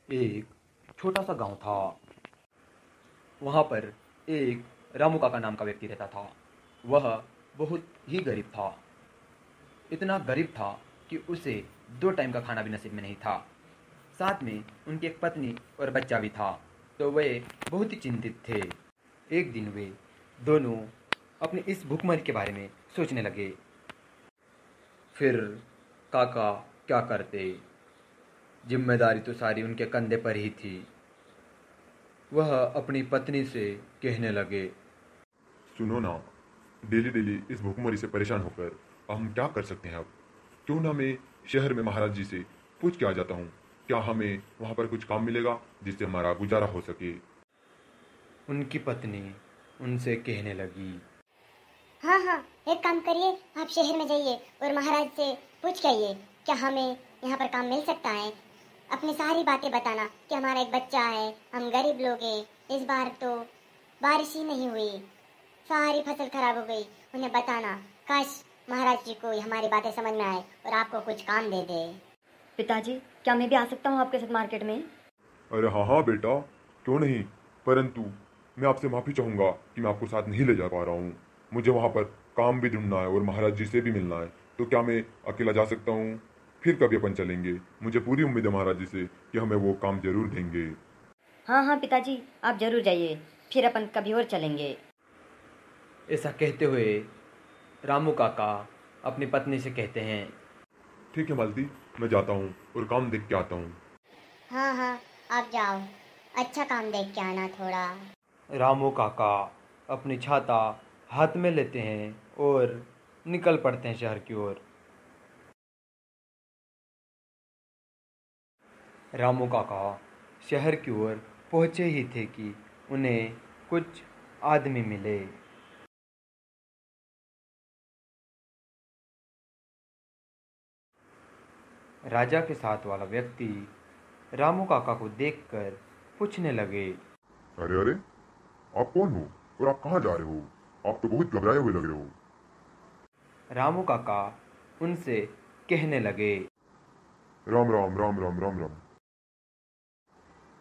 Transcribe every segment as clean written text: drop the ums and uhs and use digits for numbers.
एक छोटा सा गांव था। वहाँ पर एक रामू काका नाम का व्यक्ति रहता था। वह बहुत ही गरीब था। इतना गरीब था कि उसे 2 टाइम का खाना भी नसीब में नहीं था। साथ में उनकी एक पत्नी और बच्चा भी था। तो वे बहुत ही चिंतित थे। एक दिन वे दोनों अपनी इस भूखमरी के बारे में सोचने लगे। फिर काका क्या करते, जिम्मेदारी तो सारी उनके कंधे पर ही थी। वह अपनी पत्नी से कहने लगे, सुनो ना, डेली डेली इस भूखमरी से परेशान होकर हम क्या कर सकते हैं अब? क्यों ना मैं शहर में महाराज जी से पूछ के आ जाता हूँ। क्या हमें वहाँ पर कुछ काम मिलेगा जिससे हमारा गुजारा हो सके? उनकी पत्नी उनसे कहने लगी, हाँ हाँ, एक काम करिए, आप शहर में जाइए और महाराज से पूछ के आइए क्या हमें यहाँ पर काम मिल सकता है। अपनी सारी बातें बताना कि हमारा एक बच्चा है, हम गरीब लोग हैं, इस बार तो बारिश ही नहीं हुई, सारी फसल खराब हो गई। उन्हें बताना, काश महाराज जी को हमारी बातें समझ में आए और आपको कुछ काम दे दे। पिताजी, क्या मैं भी आ सकता हूँ आपके साथ मार्केट में? अरे हाँ हाँ बेटा, क्यों नहीं। परंतु मैं आपसे माफ़ी चाहूँगा कि मैं आपको साथ नहीं ले जा पा रहा हूँ। मुझे वहाँ पर काम भी ढूंढना है और महाराज जी से भी मिलना है। तो क्या मैं अकेला जा सकता हूँ? फिर कभी अपन चलेंगे। मुझे पूरी उम्मीद है महाराज जी से कि हमें वो काम जरूर देंगे। हाँ हाँ पिताजी, आप जरूर जाइए, फिर अपन कभी और चलेंगे। ऐसा कहते हुए रामू काका अपनी पत्नी से कहते हैं, ठीक है मालती, मैं जाता हूँ और काम देख के आता हूँ। हाँ हाँ, आप जाओ, अच्छा काम देख के आना थोड़ा। रामू काका अपनी छाता हाथ में लेते हैं और निकल पड़ते हैं शहर की ओर। रामू काका शहर की ओर पहुंचे ही थे कि उन्हें कुछ आदमी मिले। राजा के साथ वाला व्यक्ति रामू काका को देखकर पूछने लगे, अरे अरे, आप कौन हो और आप कहाँ जा रहे हो? आप तो बहुत घबराए हुए लग रहे हो। रामू काका उनसे कहने लगे, राम राम राम राम राम राम।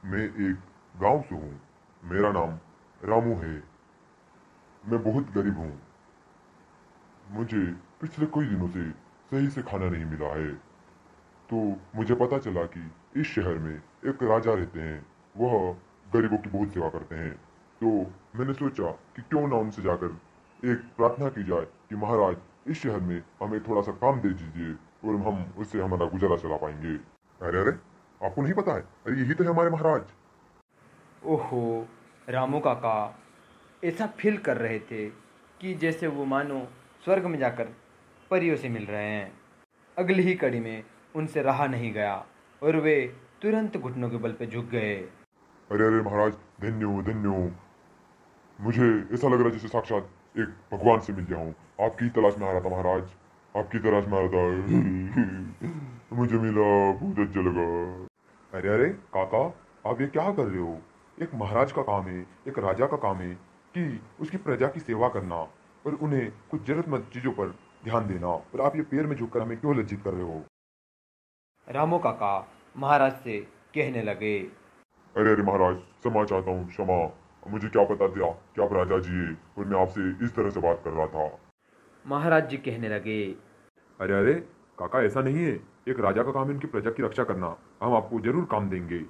मैं एक गांव से हूँ। मेरा नाम रामू है। मैं बहुत गरीब हूँ। मुझे पिछले कई दिनों से सही से खाना नहीं मिला है। तो मुझे पता चला कि इस शहर में एक राजा रहते हैं। वह गरीबों की बहुत सेवा करते हैं। तो मैंने सोचा कि क्यों ना उनसे जाकर एक प्रार्थना की जाए कि महाराज, इस शहर में हमें थोड़ा सा काम दे दीजिए और हम उससे हमारा गुजारा चला पाएंगे। अरे अरे, आपको नहीं पता है? अरे यही तो है हमारे महाराज। ओहो। रामू काका ऐसा फील कर रहे थे कि जैसे वो मानो स्वर्ग में जाकर परियों से मिल रहे हैं। अगली ही कड़ी में उनसे रहा नहीं गया और वे तुरंत घुटनों के बल पे झुक गए। अरे अरे महाराज, धन्य हो धन्य हो। मुझे ऐसा लग रहा है जैसे साक्षात एक भगवान से मिल गया हूँ। आपकी तलाश में आ रहा था महाराज, आपकी तलाश में आ रहा था। मुझे मिला, बहुत अच्छा लगा। अरे अरे काका, आप ये क्या कर रहे हो? एक महाराज का काम है, एक राजा का काम है कि उसकी प्रजा की सेवा करना और उन्हें कुछ जरूरतमंद चीजों पर ध्यान देना। और आप ये पैर में झुककर हमें क्यों लज्जित कर रहे हो? रामू काका महाराज से कहने लगे, अरे अरे महाराज, क्षमा चाहता हूँ, क्षमा। मुझे क्या पता था कि आप राजा जी है और मैं आपसे इस तरह से बात कर रहा था। महाराज जी कहने लगे, अरे अरे काका, ऐसा नहीं है। एक राजा का काम है उनकी प्रजा की रक्षा करना। हम आपको जरूर काम देंगे।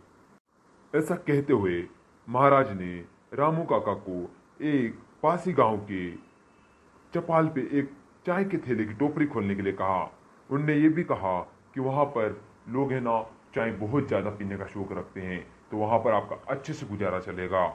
ऐसा कहते हुए महाराज ने रामू काका को एक पासी गांव के चपाल पे एक चाय के थैले की टोकरी खोलने के लिए कहा। उनने ये भी कहा कि वहाँ पर लोग है ना, चाय बहुत ज़्यादा पीने का शौक रखते हैं, तो वहाँ पर आपका अच्छे से गुजारा चलेगा।